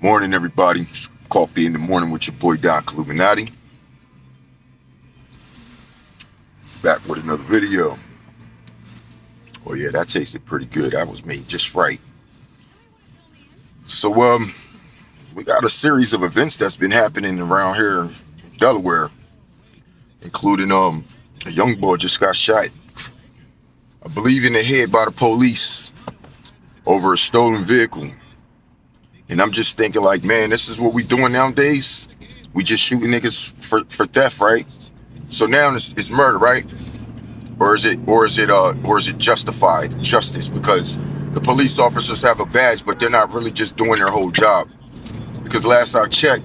Morning, everybody. It's Coffee in the morning with your boy Don Illuminati. Back with another video. Oh yeah, that tasted pretty good. That was made just right. So we got a series of events that's been happening around here in Delaware, including a young boy just got shot, I believe in the head by the police over a stolen vehicle. And I'm just thinking like, man, this is what we doing nowadays. We just shooting niggas for theft, right? So now it's murder, right? Or is it justified justice? Because the police officers have a badge, but they're not really just doing their whole job. Because last I checked,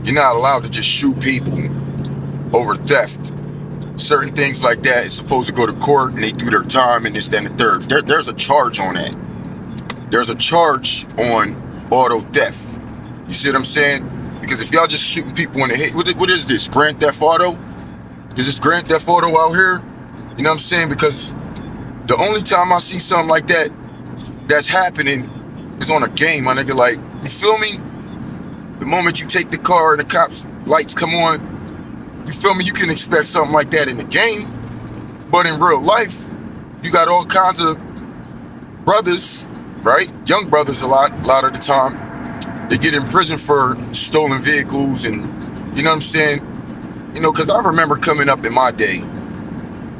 you're not allowed to just shoot people over theft. Certain things like that is supposed to go to court and they do their time and this, that, and the third. There's a charge on that. There's a charge on auto theft. You see what I'm saying? Because if y'all just shooting people in the head, what is this? Grand Theft Auto? Is this Grand Theft Auto out here? You know what I'm saying? Because the only time I see something like that that's happening is on a game, my nigga. Like, you feel me? The moment you take the car and the cops' lights come on, you feel me? You can expect something like that in the game. But in real life, you got all kinds of brothers, right? Young brothers a lot of the time. They get in prison for stolen vehicles and, you know what I'm saying? You know, because I remember coming up in my day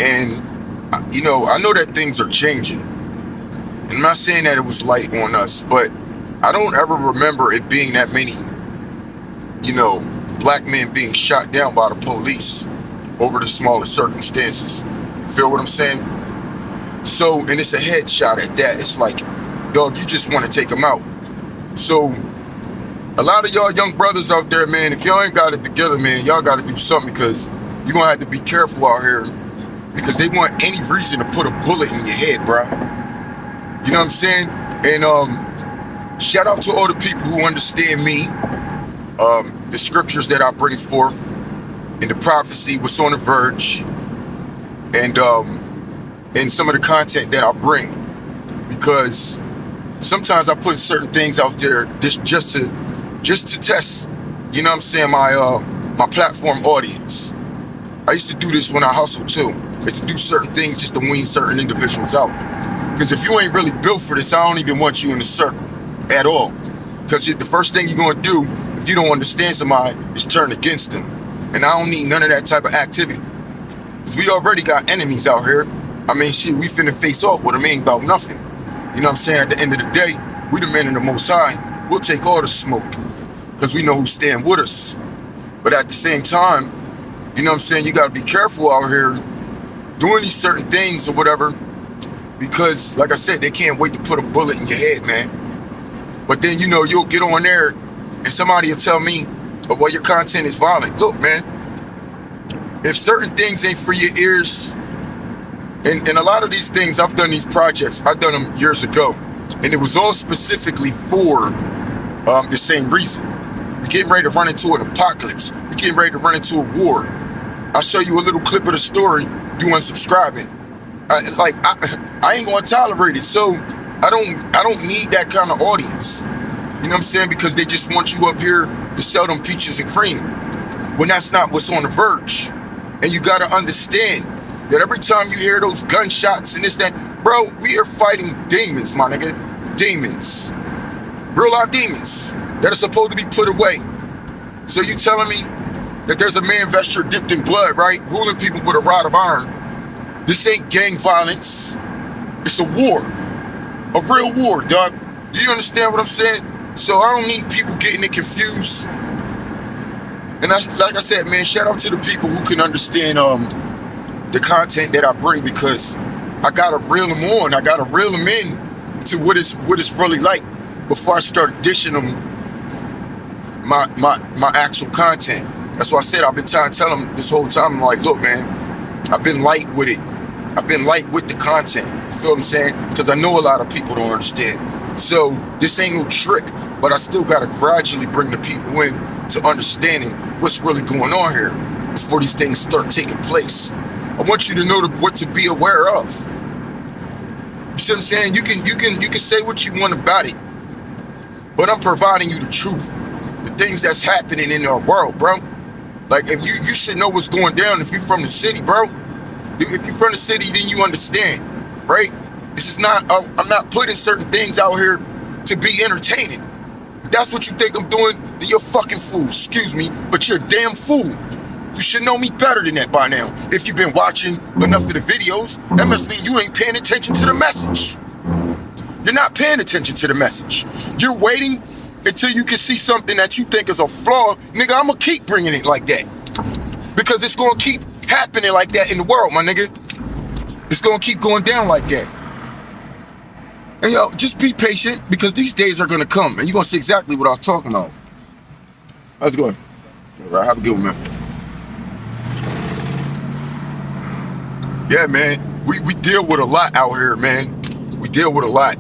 and, you know, I know that things are changing. And I'm not saying that it was light on us, but I don't ever remember it being that many, you know, black men being shot down by the police over the smallest circumstances. Feel what I'm saying? So, and it's a headshot at that. It's like, dog, you just want to take them out. So a lot of y'all young brothers out there, man, if y'all ain't got it together, man, y'all got to do something, because you're going to have to be careful out here, because they want any reason to put a bullet in your head, bro. You know what I'm saying? And shout out to all the people who understand me, the scriptures that I bring forth, and the prophecy, what's on the verge, and some of the content that I bring, because sometimes I put certain things out there just to test, you know what I'm saying, my platform audience. I used to do this when I hustled too. I used to do certain things just to wean certain individuals out. Because if you ain't really built for this, I don't even want you in the circle at all. Because the first thing you're going to do, if you don't understand somebody, is turn against them. And I don't need none of that type of activity. Because we already got enemies out here. I mean, shit, we finna face off with them, ain't about nothing. You know what I'm saying? At the end of the day, we the men in the Most High. We'll take all the smoke because we know who stand with us. But at the same time, you know what I'm saying, you got to be careful out here doing these certain things or whatever, because, like I said, they can't wait to put a bullet in your head, man. But then, you know, you'll get on there and somebody will tell me, oh, well, your content is violent. Look, man, if certain things ain't for your ears, and a lot of these things, I've done these projects, I've done them years ago, and it was all specifically for the same reason. We're getting ready to run into an apocalypse. We're getting ready to run into a war. I'll show you a little clip of the story. You unsubscribing. I ain't gonna tolerate it. So I don't need that kind of audience. You know what I'm saying? Because they just want you up here to sell them peaches and cream, when that's not what's on the verge. And you gotta understand that every time you hear those gunshots and this, that, bro, we are fighting demons, my nigga. Demons. Real life demons that are supposed to be put away. So you telling me that there's a man vesture dipped in blood, right? Ruling people with a rod of iron. This ain't gang violence. It's a war. A real war, dog. Do you understand what I'm saying? So I don't need people getting it confused. And like I said, man, shout out to the people who can understand the content that I bring, because I gotta reel them on. I gotta reel them in to what it's really like before I start dishing them my actual content. That's why I said I've been trying to tell them this whole time. I'm like, look, man, I've been light with it. I've been light with the content. You feel what I'm saying? Because I know a lot of people don't understand. So this ain't no trick, but I still gotta gradually bring the people in to understanding what's really going on here before these things start taking place. I want you to know what to be aware of. You see what I'm saying? You can say what you want about it. but I'm providing you the truth, the things that's happening in our world, bro. Like, if you should know what's going down if you're from the city, bro. If you're from the city, then you understand, right? This is not, I'm not putting certain things out here to be entertaining. If that's what you think I'm doing, then you're a fucking fool. Excuse me, but you're a damn fool. You should know me better than that by now. If you've been watching enough of the videos, that must mean you ain't paying attention to the message. You're not paying attention to the message. You're waiting until you can see something that you think is a flaw. Nigga, I'm gonna keep bringing it like that. Because it's gonna keep happening like that in the world, my nigga. It's gonna keep going down like that. And yo, just be patient, because these days are gonna come and you're gonna see exactly what I was talking about. How's it going? All right, have a good one, man. Yeah, man, we deal with a lot out here, man. We deal with a lot,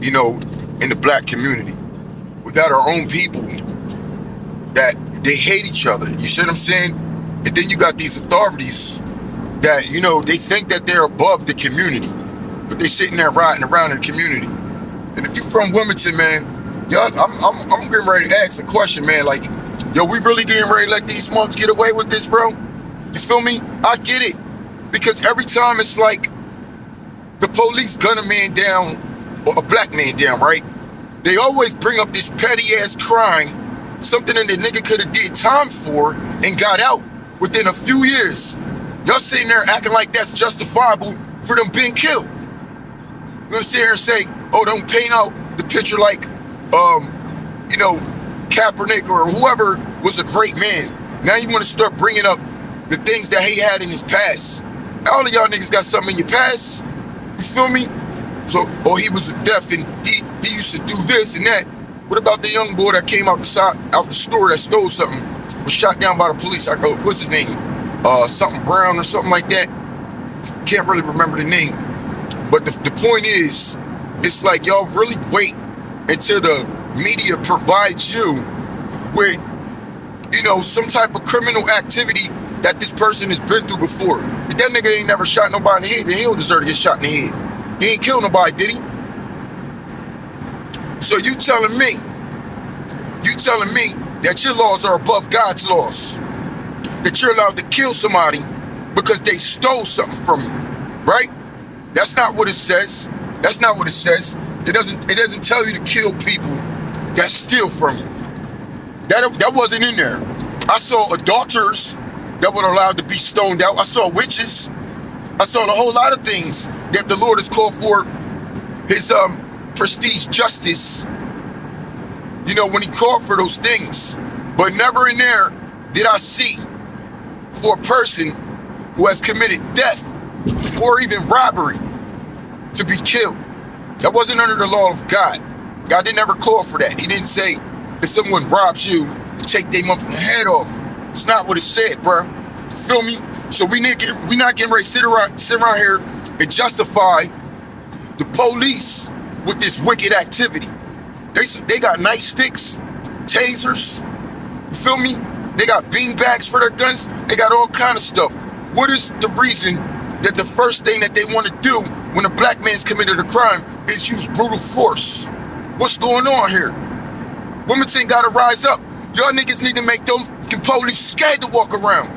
you know, in the black community. We got our own people that they hate each other. You see what I'm saying? And then you got these authorities that, you know, they think that they're above the community, but they sitting there riding around in the community. And if you're from Wilmington, man, yo, I'm getting ready to ask a question, man. Like, yo, we really getting ready to let these monks get away with this, bro? You feel me? I get it. Because every time it's like the police gun a man down, or a black man down, right? They always bring up this petty ass crime, something that the nigga could have did time for and got out within a few years. Y'all sitting there acting like that's justifiable for them being killed. You're gonna sit here and say, oh, don't paint out the picture like, you know, Kaepernick or whoever was a great man. Now you want to start bringing up the things that he had in his past. All of y'all niggas got something in your past. You feel me? So, oh, he was a deaf and he used to do this and that. What about the young boy that came out the store that stole something, was shot down by the police? I go, what's his name? Something Brown or something like that. Can't really remember the name. But the point is, it's like y'all really wait until the media provides you with, you know, some type of criminal activity that this person has been through before. If that nigga ain't never shot nobody in the head, then he don't deserve to get shot in the head. He ain't killed nobody, did he? So you telling me that your laws are above God's laws? That you're allowed to kill somebody because they stole something from you, right? That's not what it says. That's not what it says. It doesn't tell you to kill people that steal from you. That wasn't in there. I saw adulterers that were allowed to be stoned out. I saw witches. I saw a whole lot of things that the Lord has called for his prestige justice, you know, when he called for those things. But never in there did I see for a person who has committed death or even robbery to be killed. That wasn't under the law of God. God didn't ever call for that. He didn't say if someone robs you, take their head off. It's not what it said, bro. You feel me? So we not getting ready to sit around here and justify the police with this wicked activity. They got nightsticks, tasers. You feel me? They got bean bags for their guns. They got all kind of stuff. What is the reason that the first thing that they want to do when a black man's committed a crime is use brutal force? What's going on here? Wilmington got to rise up. Y'all niggas need to make those police scared to walk around.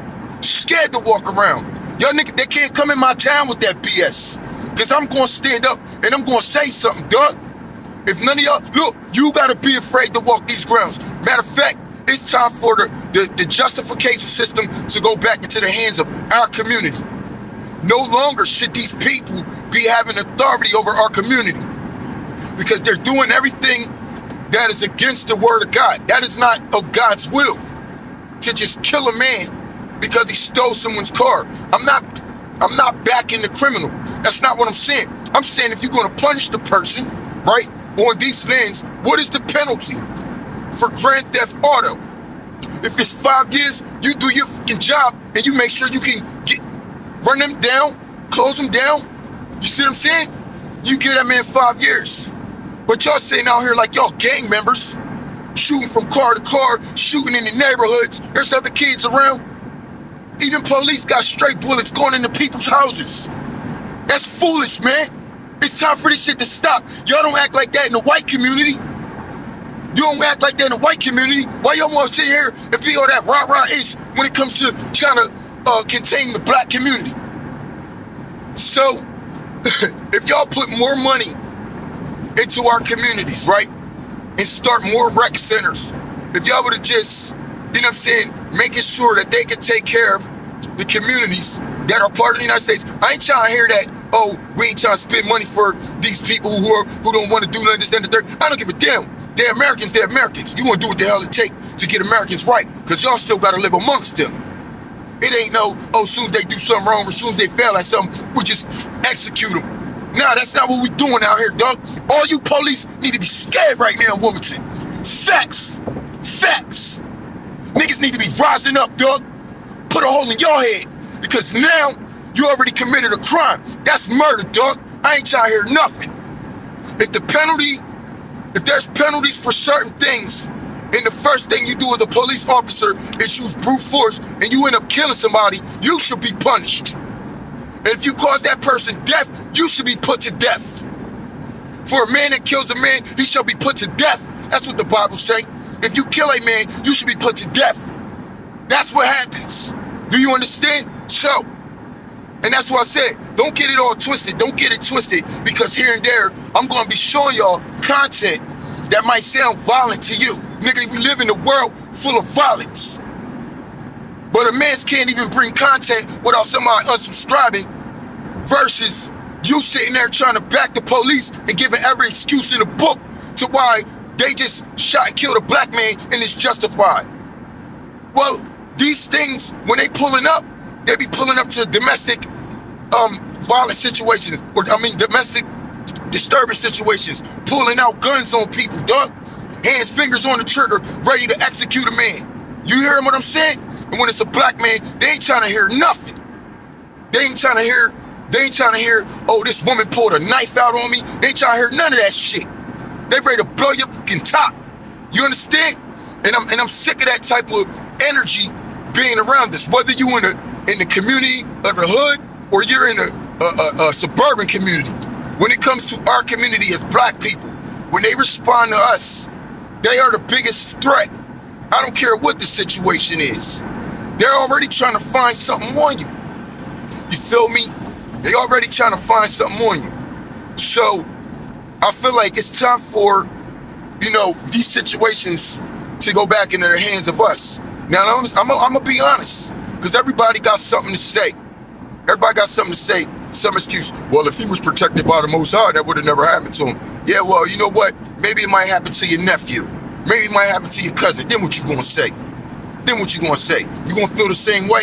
Scared to walk around. Y'all niggas, they can't come in my town with that BS. Because I'm going to stand up and I'm going to say something, dog. If none of y'all, look, you got to be afraid to walk these grounds. Matter of fact, it's time for the justification system to go back into the hands of our community. No longer should these people be having authority over our community, because they're doing everything that is against the word of God. That is not of God's will, to just kill a man because he stole someone's car. I'm not backing the criminal. That's not what I'm saying. I'm saying if you're going to punish the person, right, on these lands, what is the penalty for grand theft auto? If it's 5 years, you do your fucking job and you make sure you can run them down, close them down. You see what I'm saying? You give that man 5 years. But y'all sitting out here like y'all gang members, shooting from car to car, shooting in the neighborhoods. There's other kids around. Even police got straight bullets going into people's houses. That's foolish, man. It's time for this shit to stop. Y'all don't act like that in the white community. You don't act like that in the white community. Why y'all want to sit here and be all that rah-rah-ish when it comes to trying to contain the black community? So, if y'all put more money into our communities, right, and start more rec centers, if y'all would have just, you know what I'm saying, making sure that they can take care of the communities that are part of the United States. I ain't trying to hear that, oh, we ain't trying to spend money for these people who don't want to do nothing, this, and the third. I don't give a damn. They're Americans, they're Americans. You want to do what the hell it take to get Americans right, because y'all still got to live amongst them. It ain't no, oh, as soon as they do something wrong, or as soon as they fail at something, we just execute them. Nah, that's not what we doing out here, dog. All you police need to be scared right now in Wilmington. Facts. Facts. Niggas need to be rising up, dog. Put a hole in your head, because now you already committed a crime. That's murder, dog. I ain't trying to hear nothing. If there's penalties for certain things, and the first thing you do as a police officer is use brute force, and you end up killing somebody, you should be punished. And if you cause that person death, you should be put to death. For a man that kills a man, he shall be put to death. That's what the Bible say. If you kill a man, you should be put to death. That's what happens. Do you understand? So, and that's what I said. Don't get it all twisted. Don't get it twisted, because here and there, I'm going to be showing y'all content that might sound violent to you. Nigga, we live in a world full of violence. But a man can't even bring content without somebody unsubscribing, versus you sitting there trying to back the police and giving every excuse in the book to why they just shot and killed a black man and it's justified. Well, these things, when they pulling up, they be pulling up to domestic violent situations, or domestic disturbing situations, pulling out guns on people, dog. Hands, fingers on the trigger, ready to execute a man. You hearing what I'm saying? And when it's a black man, they ain't trying to hear nothing. They ain't trying to hear, oh, this woman pulled a knife out on me. They ain't trying to hear none of that shit. They ready to blow your fucking top. You understand? And I'm sick of that type of energy being around us. Whether you in the community of the hood, or you're in a suburban community. When it comes to our community as black people, when they respond to us, they are the biggest threat. I don't care what the situation is. They're already trying to find something on you. You feel me? They already trying to find something on you. So I feel like it's time for, these situations to go back into the hands of us. Now, I'm gonna be honest, because everybody got something to say. Everybody got something to say, some excuse. Well, if he was protected by the Most High, that would have never happened to him. Yeah, well, you know what? Maybe it might happen to your nephew. Maybe it might happen to your cousin. Then what you gonna say? You gonna feel the same way?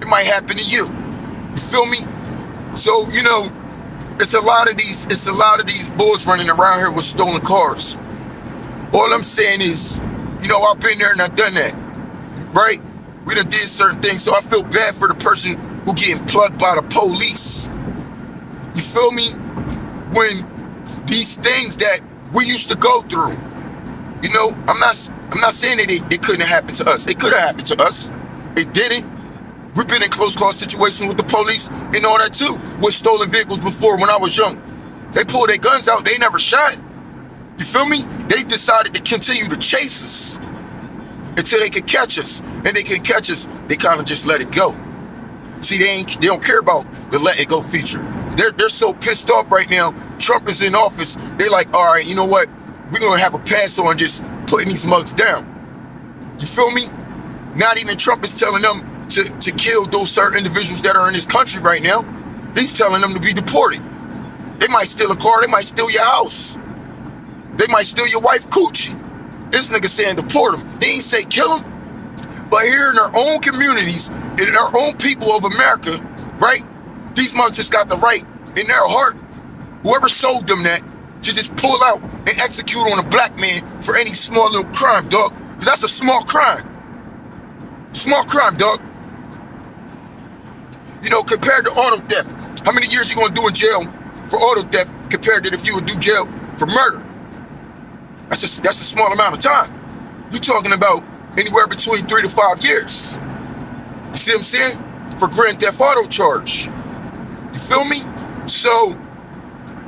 It might happen to you. You feel me? So, it's a lot of these bulls running around here with stolen cars. All I'm saying is, I've been there and I've done that, right? We done did certain things, so I feel bad for the person who getting plugged by the police. You feel me? When these things that we used to go through, I'm not saying that it couldn't happen to us. It could have happened to us. It didn't. We've been in close call situations with the police and all that too, with stolen vehicles before when I was young. They pulled their guns out, they never shot. You feel me? They decided to continue to chase us until they could catch us. And they can catch us, they kind of just let it go. See, they don't care about the let it go feature. They're so pissed off right now. Trump is in office. They're like, all right, you know what? We're going to have a pass on just putting these mugs down. You feel me? Not even Trump is telling them to kill those certain individuals that are in this country right now. He's telling them to be deported. They might steal a car. They might steal your house. They might steal your wife coochie. This nigga saying deport them. He ain't say kill them. But here in our own communities, in our own people of America, right? These mugs just got the right in their heart. Whoever sold them that, to just pull out and execute on a black man for any small little crime, dog. Because that's a small crime. Small crime, dog. Compared to auto theft, how many years you gonna do in jail for auto theft compared to if you would do jail for murder? That's a small amount of time. You're talking about anywhere between 3 to 5 years. You see what I'm saying? For grand theft auto charge. You feel me? So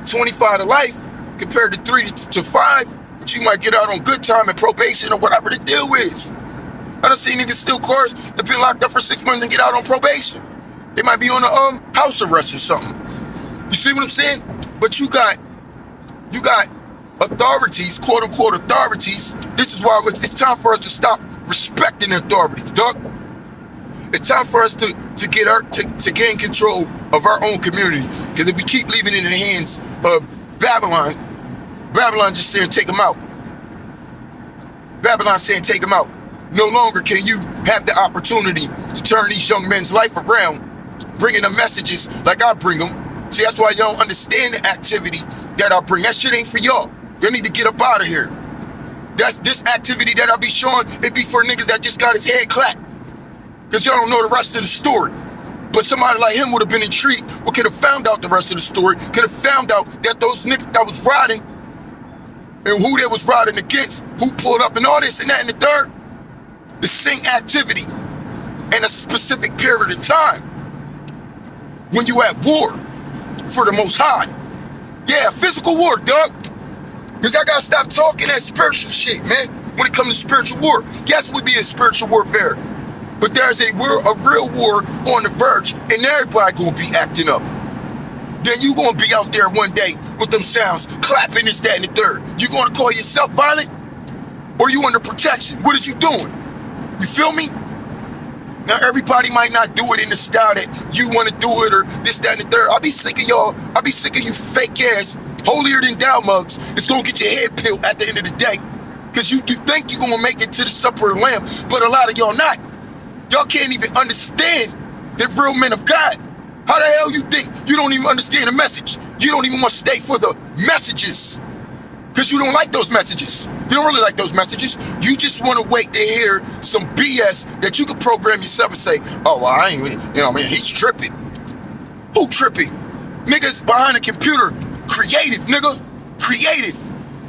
25 to life compared to 3 to 5, But you might get out on good time and probation or whatever the deal is. I done seen niggas steal cars that been locked up for 6 months and get out on probation. They might be on a house arrest or something. You see what I'm saying? But you got authorities, quote unquote authorities. This is why it's time for us to stop respecting the authorities, dog. It's time for us to gain control of our own community. Because if we keep leaving it in the hands of Babylon just saying take them out. Babylon saying take them out. No longer can you have the opportunity to turn these young men's life around, bringing them messages like I bring them. See, that's why y'all don't understand the activity that I bring. That shit ain't for y'all. Y'all need to get up out of here. That's this activity that I be showing, it be for niggas that just got his head clapped. Because y'all don't know the rest of the story. But somebody like him would have been intrigued, or could have found out the rest of the story, could have found out that those niggas that was riding, and who they was riding against, who pulled up and all this and that and the third. The same activity in a specific period of time when you at war for the Most High. Yeah, physical war, dog. Because I gotta stop talking that spiritual shit, man. When it comes to spiritual war, yes, we be in spiritual warfare, but there's a real war on the verge, and everybody gonna be acting up. Then you gonna be out there one day with them sounds, clapping this, that, and the third. You gonna call yourself violent, or you under protection? What is you doing? You feel me? Now everybody might not do it in the style that you want to do it, or this, that, and the third. I'll be sick of y'all. I'll be sick of you fake ass, holier than thou mugs. It's gonna get your head peeled at the end of the day. Cause you think you're gonna make it to the supper of the Lamb, but a lot of y'all not. Y'all can't even understand the real men of God. How the hell you think you don't even understand the message? You don't even want to stay for the messages. Because you don't like those messages. You don't really like those messages. You just want to wait to hear some BS that you can program yourself and say, oh, well, I ain't, he's tripping. Who tripping? Niggas behind a computer, creative, nigga. Creative.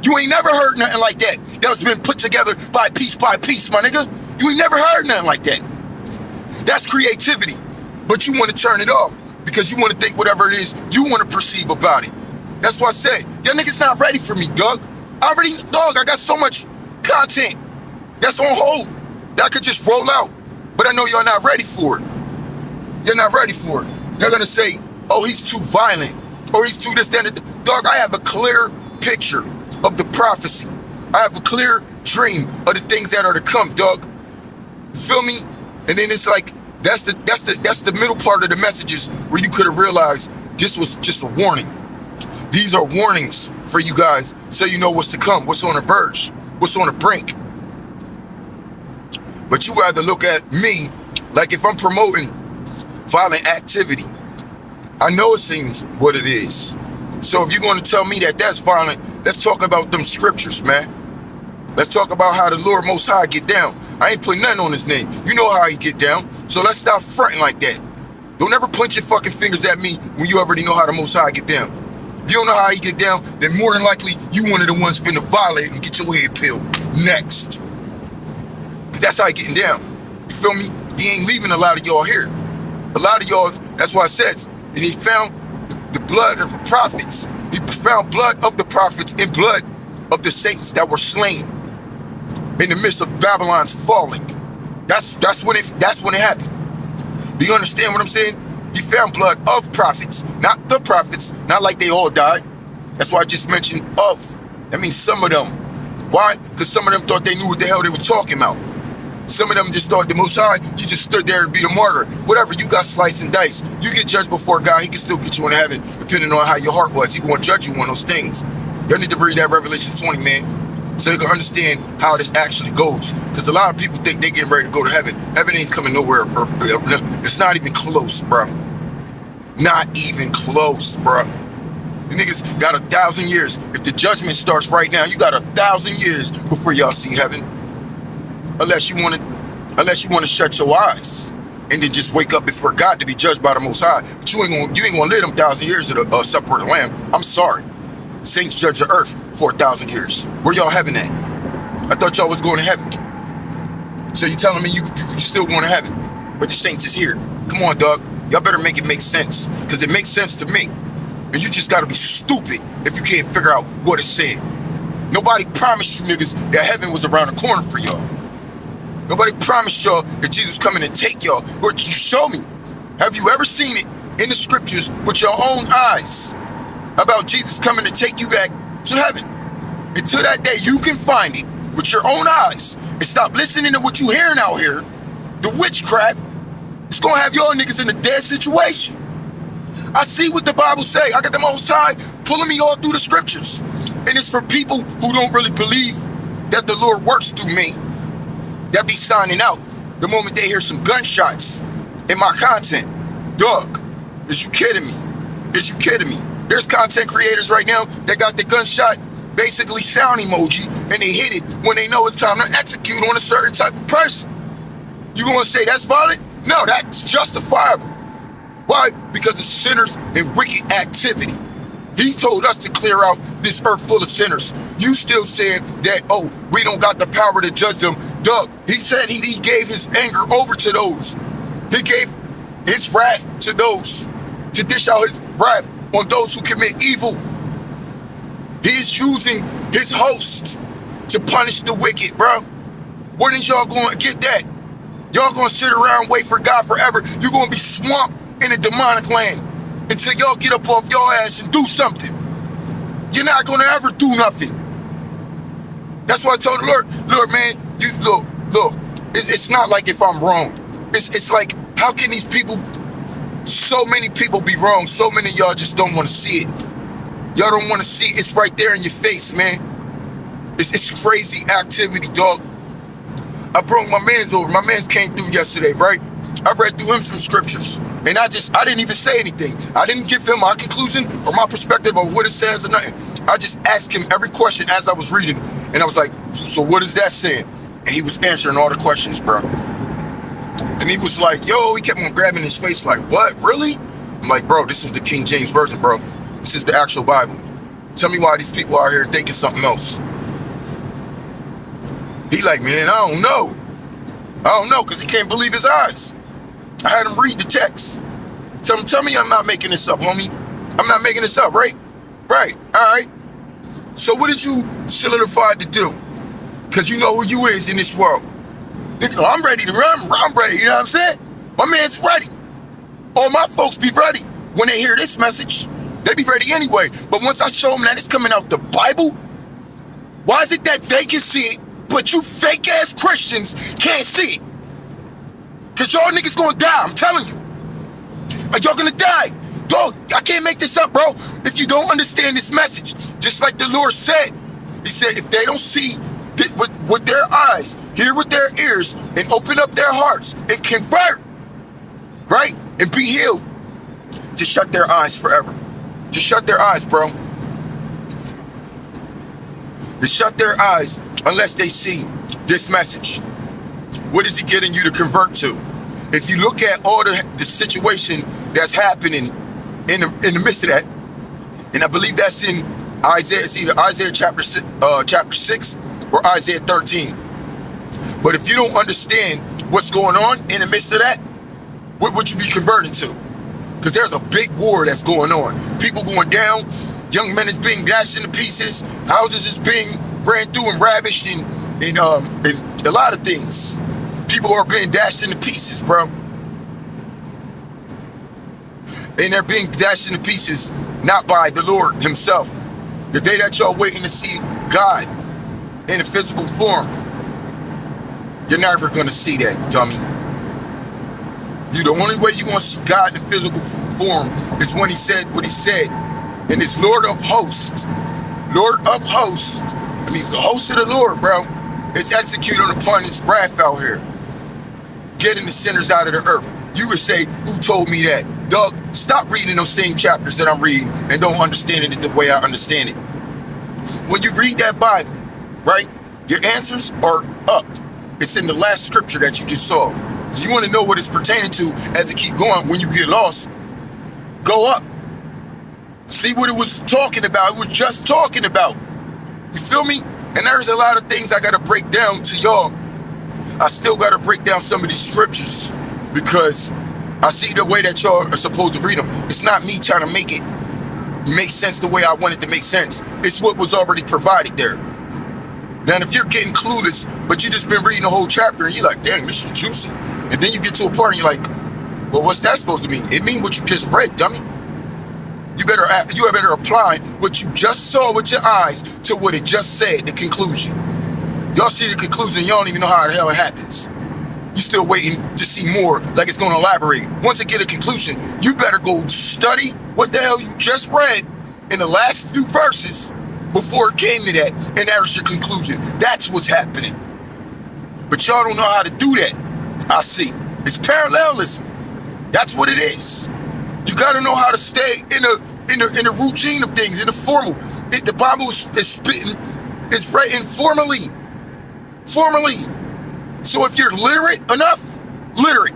You ain't never heard nothing like that. That was been put together by piece, my nigga. You ain't never heard nothing like that. That's creativity. But you want to turn it off because you want to think whatever it is you want to perceive about it. That's why I said, y'all niggas not ready for me, dog. I got so much content that's on hold that I could just roll out. But I know y'all not ready for it. You're not ready for it. They're gonna say, oh, he's too violent, or he's too this, that, and that. Dog, I have a clear picture of the prophecy. I have a clear dream of the things that are to come, dog. You feel me? And then it's like, that's the middle part of the messages where you could have realized this was just a warning. These are warnings for you guys so you know what's to come, what's on the verge, what's on the brink. But you rather look at me like if I'm promoting violent activity. I know it seems what it is. So if you're going to tell me that that's violent, let's talk about them scriptures, man. Let's talk about how the Lord Most High get down. I ain't putting nothing on his name. You know how he get down. So let's stop fronting like that. Don't ever point your fucking fingers at me when you already know how the Most High get down. If you don't know how he get down, then more than likely you one of the ones finna violate and get your head peeled next. But that's how he getting down. You feel me? He ain't leaving a lot of y'all here. A lot of y'all, that's why it says, and he found the blood of the prophets. He found blood of the prophets and blood of the saints that were slain in the midst of Babylon's falling. That's when it happened. Do you understand what I'm saying? He found blood of prophets, not the prophets, not like they all died. That's why I just mentioned of. That means some of them. Why? Because some of them thought they knew what the hell they were talking about. Some of them just thought the Most High, you just stood there and be the martyr. Whatever, you got sliced and diced. You get judged before God, he can still get you into heaven, depending on how your heart was. He won't judge you on those things. You need to read that Revelation 20, man, so you can understand how this actually goes. Because a lot of people think they getting ready to go to heaven. Heaven ain't coming nowhere. It's not even close, bro. Not even close, bro. You niggas got 1,000 years. If the judgment starts right now, you got 1,000 years before y'all see heaven. Unless you want to shut your eyes and then just wake up before God to be judged by the Most High. But you ain't gonna live them 1,000 years at a supper of the Lamb. I'm sorry. Saints judge the earth for 1,000 years. Where y'all heaven at? I thought y'all was going to heaven. So you telling me you still going to heaven, but the saints is here? Come on, dog. Y'all better make it make sense, because it makes sense to me. And you just got to be stupid if you can't figure out what it's saying. Nobody promised you niggas that heaven was around the corner for y'all. Nobody promised y'all that Jesus coming to take y'all. Or you show me. Have you ever seen it in the scriptures with your own eyes about Jesus coming to take you back to heaven? Until that day, you can find it with your own eyes and stop listening to what you hearing out here. The witchcraft is gonna have y'all niggas in a dead situation. I see what the Bible say. I got the Most High pulling me all through the scriptures. And it's for people who don't really believe that the Lord works through me, that be signing out the moment they hear some gunshots in my content. Dog, is you kidding me? Is you kidding me? There's content creators right now that got the gunshot basically sound emoji and they hit it when they know it's time to execute on a certain type of person. You gonna say that's violent? No, that's justifiable. Why? Because of sinners and wicked activity. He told us to clear out this earth full of sinners. You still saying that, oh, we don't got the power to judge them. Doug, he said he gave his anger over to those. He gave his wrath to those, to dish out his wrath on those who commit evil. He is using his host to punish the wicked, bro. When is y'all going to get that? Y'all going to sit around and wait for God forever. You're going to be swamped in a demonic land until y'all get up off your ass and do something. You're not going to ever do nothing. That's why I told the Lord, man, you look, it's not like if I'm wrong. It's like, how can these people, so many people be wrong? So many of y'all just don't want to see it. Y'all don't want to see it. It's right there in your face, man. It's crazy activity, dog. I brought my mans over. My mans came through yesterday, right? I read through him some scriptures. And I didn't even say anything. I didn't give him my conclusion or my perspective of what it says or nothing. I just asked him every question as I was reading. And I was like, so what is that saying? And he was answering all the questions, bro. And he was like, yo, he kept on grabbing his face like, what, really? I'm like, bro, this is the King James Version, bro. This is the actual Bible. Tell me why these people out here thinking something else. He like, man, I don't know, because he can't believe his eyes. I had him read the text. Tell me I'm not making this up, homie. I'm not making this up, right? Right, all right. So what did you solidify to do? Because you know who you is in this world. I'm ready to run. I'm ready, you know what I'm saying? My man's ready. All my folks be ready when they hear this message. They be ready anyway. But once I show them that it's coming out the Bible, why is it that they can see it, but you fake ass Christians can't see it? Because y'all niggas gonna die, I'm telling you. Y'all gonna die. Dog, I can't make this up, bro. If you don't understand this message, just like the Lord said, he said, if they don't see with their eyes, hear with their ears, and open up their hearts and convert, right? And be healed, to shut their eyes forever. To shut their eyes, bro. To shut their eyes unless they see this message. What is he getting you to convert to? If you look at all the situation that's happening in the midst of that, and I believe that's in Isaiah, it's either Isaiah chapter 6 or Isaiah 13. But if you don't understand what's going on in the midst of that, what would you be converting to? Because there's a big war that's going on. People going down, young men is being dashed into pieces, houses is being ran through and ravished, and a lot of things. People are being dashed into pieces, bro. And they're being dashed into pieces not by the Lord himself. The day that y'all waiting to see God in a physical form, you're never going to see that, dummy. The only way you're going to see God in a physical form is when he said what he said. And it's Lord of hosts. Lord of hosts. I mean, he's the host of the Lord, bro. It's executed upon his wrath out here. Getting the sinners out of the earth. You would say, who told me that? Dog, stop reading those same chapters that I'm reading and don't understand it the way I understand it. When you read that Bible, right, your answers are up. It's in the last scripture that you just saw. You want to know what it's pertaining to as it keep going. When you get lost, go up. See what it was talking about. It was just talking about. You feel me? And there's a lot of things I got to break down to y'all. I still got to break down some of these scriptures because I see the way that y'all are supposed to read them. It's not me trying to make it make sense the way I want it to make sense. It's what was already provided there. Now, if you're getting clueless, but you just been reading the whole chapter and you're like, dang, this is juicy. And then you get to a part and you're like, well, what's that supposed to mean? It means what you just read, dummy. You better apply what you just saw with your eyes to what it just said, the conclusion. Y'all see the conclusion, y'all don't even know how the hell it happens. You still waiting to see more, like it's gonna elaborate. Once it get a conclusion, you better go study what the hell you just read in the last few verses before it came to that, and there's your conclusion. That's what's happening. But y'all don't know how to do that. I see. It's parallelism. That's what it is. You gotta know how to stay in the routine of things, in the formal. The Bible is spitting, it's written formally. So if you're literate enough, literate.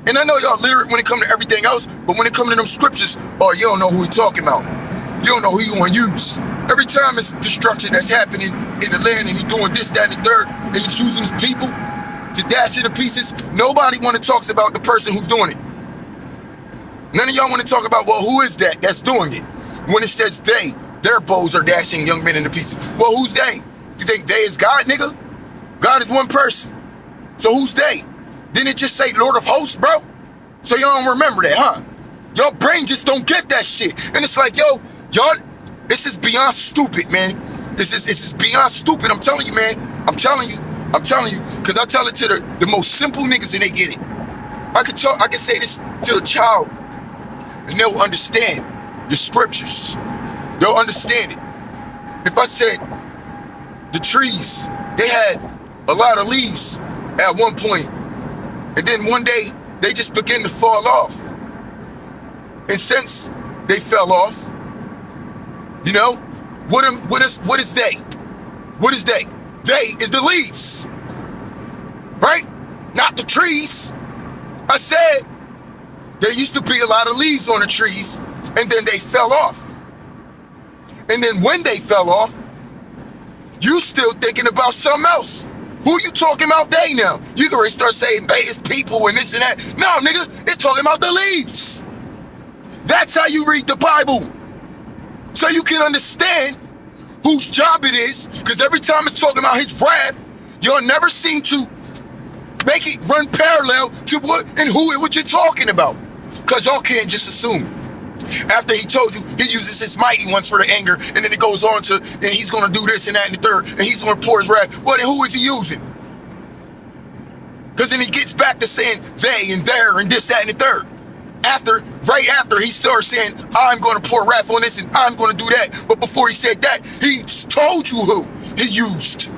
And I know y'all literate when it comes to everything else, but when it comes to them scriptures, oh, you don't know who he talking about. You don't know who he gonna use. Every time it's destruction that's happening in the land and he's doing this, that, and the third, and he's using his people to dash it to pieces, nobody wanna talk about the person who's doing it. None of y'all wanna talk about, well, who is that that's doing it? When it says they, their bows are dashing young men into pieces. Well, who's they? You think they is God, nigga? God is one person. So who's they? Didn't it just say Lord of Hosts, bro? So y'all don't remember that, huh? Your brain just don't get that shit. And it's like, yo, y'all, this is beyond stupid, man. This is beyond stupid. I'm telling you, man. I'm telling you. Because I tell it to the most simple niggas and they get it. I can say this to the child and they'll understand the scriptures. They'll understand it. If I said the trees, they had a lot of leaves at one point, and then one day they just began to fall off. And since they fell off, you know, what is they? What is they? They is the leaves, right? Not the trees. I said there used to be a lot of leaves on the trees, and then they fell off. And then when they fell off, you still thinking about something else. Who you talking about they now? You can already start saying they is people and this and that. No, nigga, it's talking about the leaves. That's how you read the Bible. So you can understand whose job it is, because every time it's talking about his wrath, you'll never seem to make it run parallel to what and who it was you're talking about. Because y'all can't just assume. After he told you, he uses his mighty ones for the anger, and then it goes on to, and he's going to do this and that and the third, and he's going to pour his wrath. Well, then who is he using? Because then he gets back to saying they and their and this, that, and the third. Right after he starts saying, I'm going to pour wrath on this and I'm going to do that. But before he said that, he told you who he used.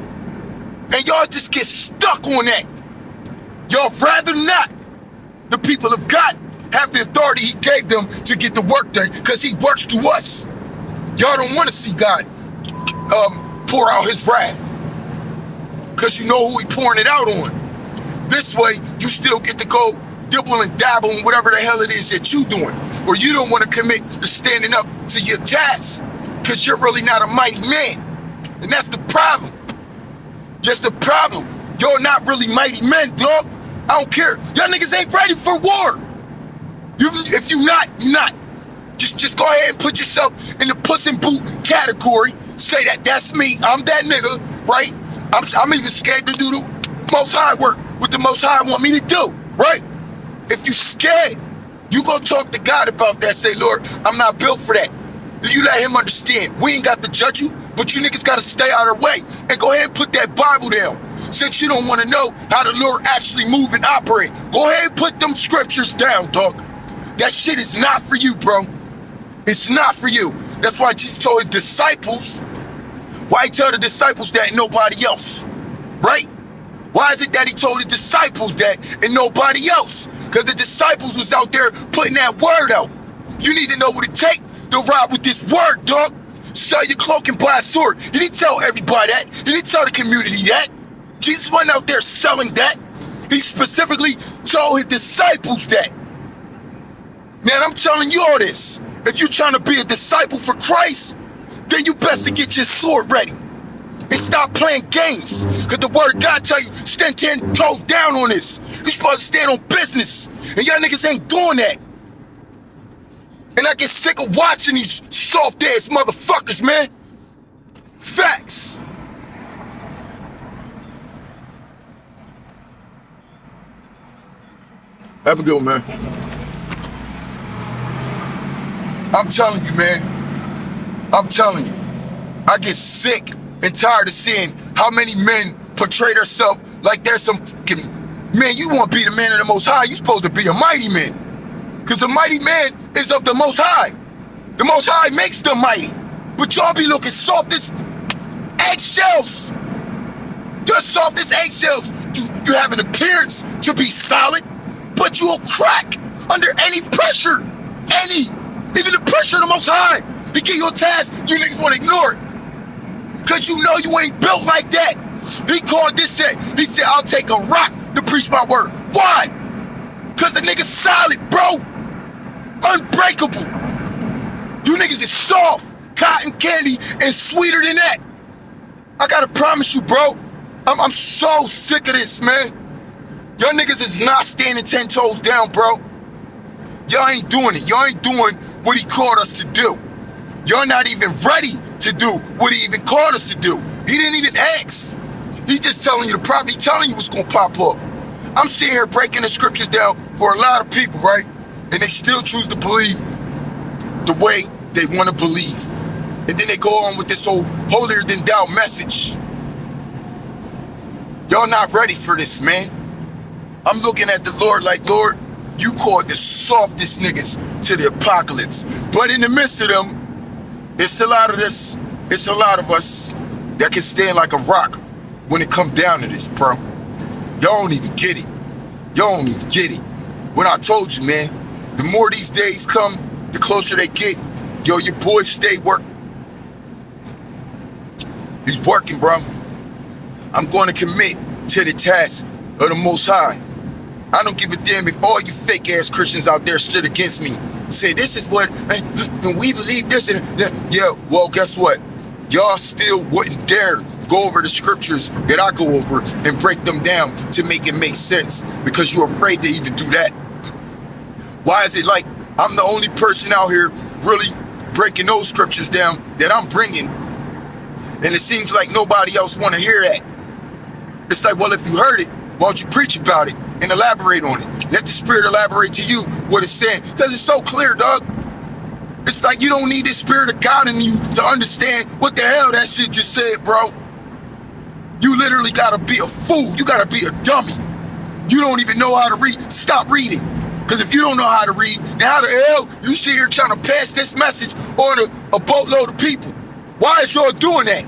And y'all just get stuck on that. Y'all rather not. The people of God have the authority he gave them to get the work done, because he works through us. Y'all don't want to see God pour out his wrath, because you know who he pouring it out on. This way, you still get to go dibble and dabble in whatever the hell it is that you doing, or you don't want to commit to standing up to your task, because you're really not a mighty man. And that's the problem. That's the problem. Y'all not really mighty men, dog. I don't care. Y'all niggas ain't ready for war. If you not, you not. Just go ahead and put yourself in the puss in boot category. Say that's me. I'm that nigga, right? I'm even scared to do the Most High work, what the Most High want me to do, right? If you scared, you go talk to God about that. Say, Lord, I'm not built for that. Then you let him understand. We ain't got to judge you, but you niggas got to stay out of the way and go ahead and put that Bible down. Since you don't want to know how the Lord actually move and operate, go ahead and put them scriptures down, dog. That shit is not for you, bro. It's not for you. That's why Jesus told his disciples. Why he tell the disciples that and nobody else, right? Why is it that he told the disciples that and nobody else? Because the disciples was out there putting that word out. You need to know what it takes to ride with this word, dog. Sell your cloak and buy a sword. He didn't tell everybody that. He didn't tell the community that. Jesus wasn't out there selling that. He specifically told his disciples that. Man, I'm telling you all this. If you're trying to be a disciple for Christ, then you best to get your sword ready. And stop playing games. Because the word of God tell you, stand 10 toes down on this. You're supposed to stand on business. And y'all niggas ain't doing that. And I get sick of watching these soft-ass motherfuckers, man. Facts. Have a good one, man. I'm telling you, man. I'm telling you. I get sick and tired of seeing how many men portray themselves like they're some fucking... Man, you want to be the man of the Most High, you're supposed to be a mighty man. Because the mighty man is of the Most High. The Most High makes them mighty. But y'all be looking soft as eggshells. You're soft as eggshells. You have an appearance to be solid, but you'll crack under any pressure. Even the pressure of the Most High. He give you a task, you niggas want to ignore it. Because you know you ain't built like that. He called this shit. He said, I'll take a rock to preach my word. Why? Because the nigga's solid, bro. Unbreakable. You niggas is soft, cotton candy, and sweeter than that. I gotta promise you, bro. I'm so sick of this, man. Y'all niggas is not standing 10 toes down, bro. Y'all ain't doing it. Y'all ain't doing what he called us to do. Y'all not even ready to do what he even called us to do. He didn't even ask. He just telling you the prophet. He telling you what's gonna pop off. I'm sitting here breaking the scriptures down for a lot of people, right? And they still choose to believe the way they want to believe. And then they go on with this whole holier than thou message. Y'all not ready for this, man. I'm looking at the Lord like, Lord, you called the softest niggas to the apocalypse. But in the midst of them, it's a lot of this, it's a lot of us that can stand like a rock when it come down to this, bro. Y'all don't even get it. Y'all don't even get it. When I told you, man, the more these days come, the closer they get. Yo, your boy stay working. He's working, bro. I'm going to commit to the task of the Most High. I don't give a damn if all you fake ass Christians out there stood against me. Say this is what, and we believe this and that. Yeah, well, guess what? Y'all still wouldn't dare go over the scriptures that I go over and break them down to make it make sense because you're afraid to even do that. Why is it like I'm the only person out here really breaking those scriptures down that I'm bringing, and it seems like nobody else want to hear that? It's like, well, if you heard it, why don't you preach about it and elaborate on it? Let the Spirit elaborate to you what it's saying, because it's so clear, dog. It's like you don't need the Spirit of God in you to understand what the hell that shit just said, bro. You literally gotta be a fool. You gotta be a dummy. You don't even know how to read. Stop reading. Because if you don't know how to read, then how the hell you sit here trying to pass this message on a boatload of people? Why is y'all doing that?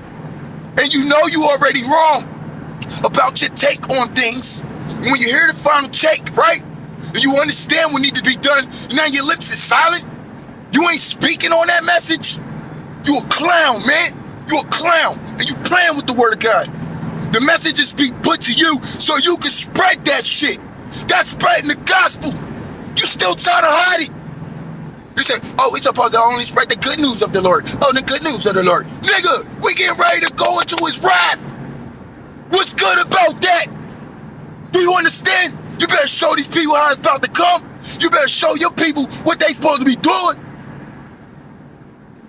And you know you already wrong about your take on things. When you hear the final take, right? And you understand what needs to be done, now your lips is silent. You ain't speaking on that message. You a clown, man. You a clown. And you playing with the word of God. The message is being put to you so you can spread that shit. That's spreading the gospel. You still trying to hide it. You say, oh, we supposed to only spread the good news of the Lord. Oh, the good news of the Lord. Nigga, we getting ready to go into his wrath. What's good about that? Do you understand? You better show these people how it's about to come. You better show your people what they supposed to be doing.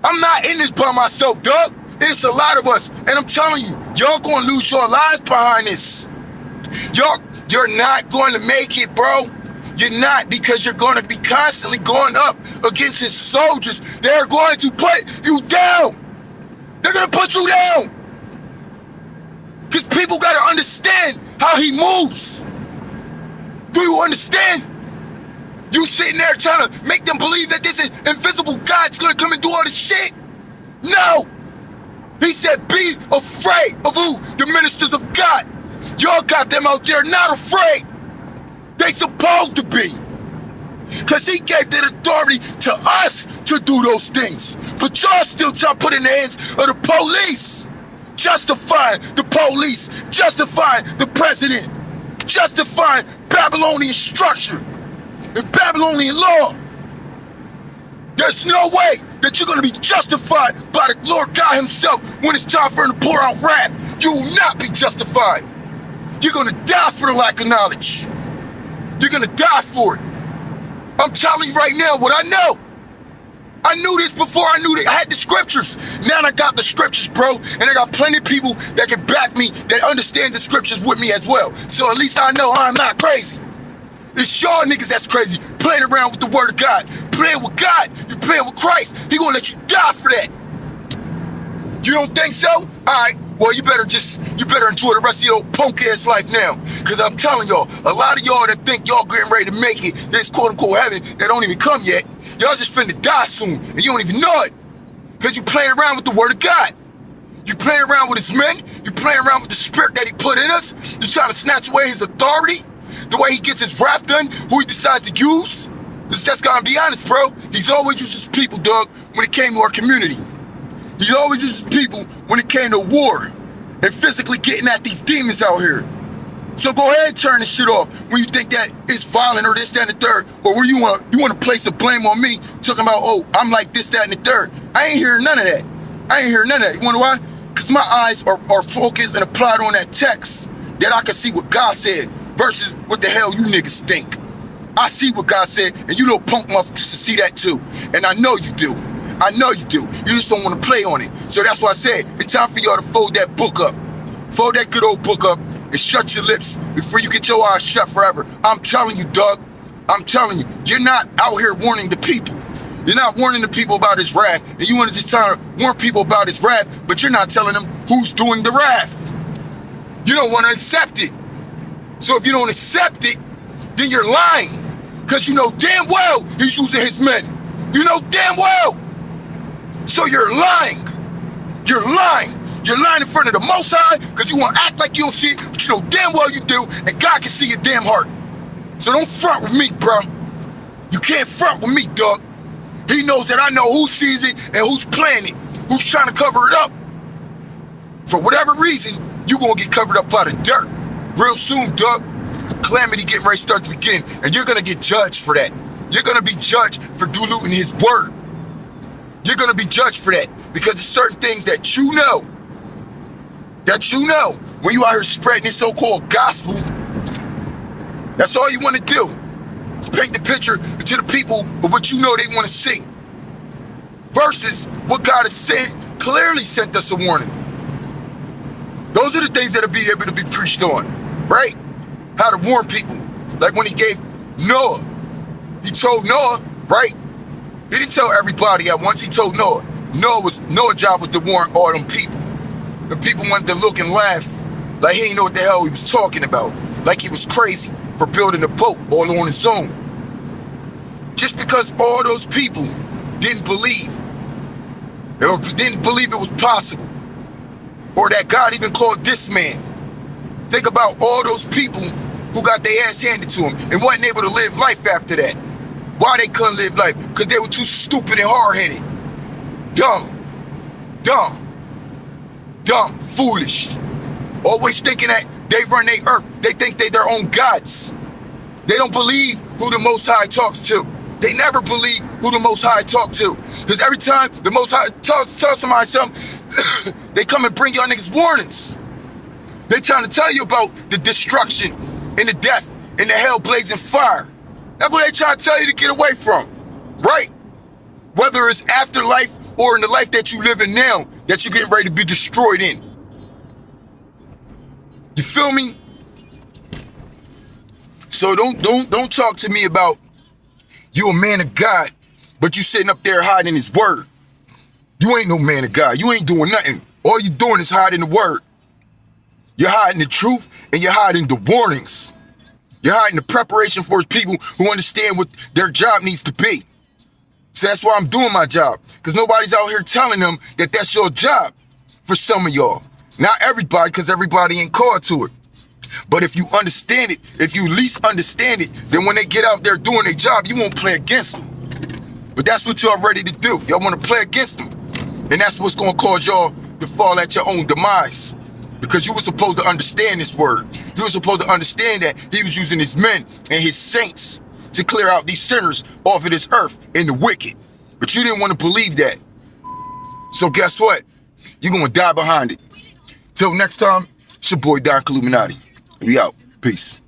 I'm not in this by myself, dog. It's a lot of us. And I'm telling you, y'all gonna lose your lives behind this. You're not going to make it, bro. You're not, because you're going to be constantly going up against his soldiers. They're going to put you down. They're going to put you down. Because people got to understand how he moves. Do you understand? You sitting there trying to make them believe that this invisible God's going to come and do all this shit? No. He said, be afraid of who? The ministers of God. Y'all got them out there not afraid. They supposed to be. Because he gave that authority to us to do those things. But y'all still trying to put in the hands of the police. Justifying the police. Justifying the president. Justifying Babylonian structure and Babylonian law. There's no way that you're going to be justified by the Lord God himself when it's time for him to pour out wrath. You will not be justified. You're going to die for the lack of knowledge. You're going to die for it. I'm telling you right now what I know. I knew this before I knew that I had the scriptures. Now I got the scriptures, bro. And I got plenty of people that can back me, that understand the scriptures with me as well. So at least I know I'm not crazy. It's y'all niggas that's crazy, playing around with the word of God, playing with God. You playing with Christ. He gonna let you die for that. You don't think so? All right. Well, you better enjoy the rest of your punk ass life now. Cause I'm telling y'all, a lot of y'all that think y'all getting ready to make it, this quote unquote heaven that don't even come yet, y'all just finna die soon, and you don't even know it. Cause you playing around with the word of God. You playing around with his men. You playing around with the spirit that he put in us. You trying to snatch away his authority, the way he gets his wrath done, who he decides to use. Just gotta be honest, bro. He's always used his people, dog, when it came to our community. He always used his people when it came to war and physically getting at these demons out here. So go ahead and turn this shit off when you think that it's violent or this, that, and the third, or where you want to place the blame on me, talking about, oh, I'm like this, that, and the third. I ain't hearing none of that. I ain't hearing none of that. You wanna know why? Because my eyes are focused and applied on that text that I can see what God said versus what the hell you niggas think. I see what God said, and you little punk motherfuckers to see that too. And I know you do. I know you do. You just don't want to play on it. So that's why I said, it's time for y'all to fold that book up. Fold that good old book up and shut your lips before you get your eyes shut forever. I'm telling you, Doug. I'm telling you, you're not out here warning the people. You're not warning the people about his wrath. And you want to just try to warn people about his wrath, but you're not telling them who's doing the wrath. You don't want to accept it. So if you don't accept it, then you're lying. Because you know damn well he's using his men. You know damn well. So you're lying. You're lying. You're lying in front of the Most High because you want to act like you don't see it, but you know damn well you do, and God can see your damn heart. So don't front with me, bro. You can't front with me, dog. He knows that I know who sees it and who's playing it, who's trying to cover it up. For whatever reason, you're going to get covered up by the dirt. Real soon, dog. Calamity getting ready to start to begin, and you're going to get judged for that. You're going to be judged for diluting his word. You're going to be judged for that because there's certain things that you know when you out here spreading this so-called gospel. That's all you want to do. Paint the picture to the people of what you know they want to see. Versus what God has said, clearly sent us a warning. Those are the things that'll be able to be preached on, right? How to warn people. Like when he gave Noah. He told Noah, right? He didn't tell everybody at once. He told Noah. Noah's job was to warn all them people. The people wanted to look and laugh like he didn't know what the hell he was talking about. Like he was crazy for building a boat all on his own. Just because all those people didn't believe it was possible, or that God even called this man. Think about all those people who got their ass handed to them and wasn't able to live life after that. Why they couldn't live life? Because they were too stupid and hard-headed. Dumb, foolish. Always thinking that they run their earth. They think they their own gods. They don't believe who the Most High talks to. They never believe who the Most High talk to. Because every time the Most High tells somebody something, they come and bring y'all niggas warnings. They trying to tell you about the destruction and the death and the hell blazing fire. That's what they try to tell you to get away from, right? Whether it's afterlife or in the life that you live in now, that you're getting ready to be destroyed in. You feel me? So don't talk to me about you a man of God, but you sitting up there hiding his word. You ain't no man of God. You ain't doing nothing. All you doing is hiding the word. You're hiding the truth and you're hiding the warnings. You're hiding the preparation for people who understand what their job needs to be. So that's why I'm doing my job. Because nobody's out here telling them that that's your job for some of y'all. Not everybody, because everybody ain't called to it. But if you understand it, if you at least understand it, then when they get out there doing their job, you won't play against them. But that's what y'all ready to do. Y'all want to play against them. And that's what's going to cause y'all to fall at your own demise. Because you were supposed to understand this word. You were supposed to understand that he was using his men and his saints to clear out these sinners off of this earth and the wicked. But you didn't want to believe that. So guess what? You're going to die behind it. Till next time, it's your boy Don Illuminati. We out. Peace.